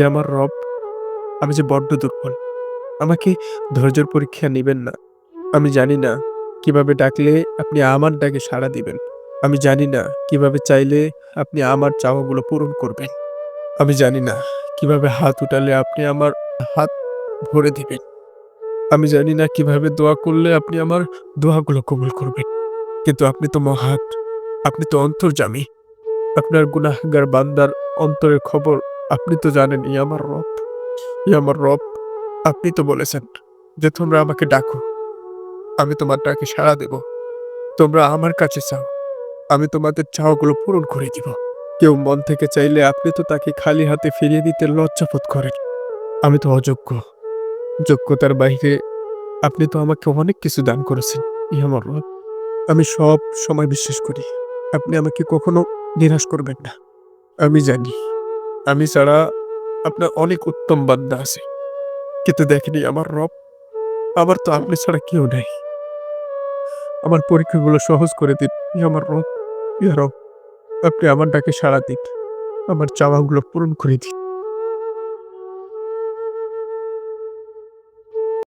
আমার রব, আমি যে বড্ড দুর্বল। আমাকে ধৈর্যের পরীক্ষা নিবেন না। আমি জানি না কিভাবে ডাকলে আপনি আমার ডাকে সাড়া দিবেন। আমি জানি না কিভাবে চাইলে আপনি আমার চাওয়াগুলো পূরণ করবেন। আমি জানি না কিভাবে হাত উঠালে আপনি আমার হাত ভরে দিবেন। আমি জানি না কিভাবে দোয়া করলে আপনি আমার দোয়াগুলো কবুল করবেন। কিন্তু আপনি তো মহান, আপনি তো অন্তর্যামী। আপনার গুনাহগার বান্দার অন্তরের খবর আপনি তো জানেন। আমার রব, আমার রব, আপনি তো বলেছেন যে তোমরা আমাকে ডাকো, আমি তোমার ডাকে সাড়া দেব। তোমরা আমার কাছে চাও, আমি তোমাদের চাওয়াগুলো পূরণ করে দিব। কেউ মন থেকে চাইলে আপনি তো তাকে খালি হাতে ফিরিয়ে দিতে লজ্জাবোধ করেন। আমি তো অযোগ্য। যোগ্যতার বাইরে আপনি তো আমাকে অনেক কিছু দান করেছেন। আমার রব, আমি সব সময় বিশ্বাস করি আপনি আমাকে কখনো নিরাশ করবেন না। আমি জানি আমি ছাড়া আপনার অনেক উত্তম বান্দা আছে। কিন্তু দেখেনি আমার রব, আমার তো আপনি ছাড়া কেউ নাই। আমার পরীক্ষাগুলো সহজ করে দিন। আমার রব, রব, আপনি আমার ডাকে সাড়া দিন। আমার চাওয়াগুলো পূরণ করে দিন।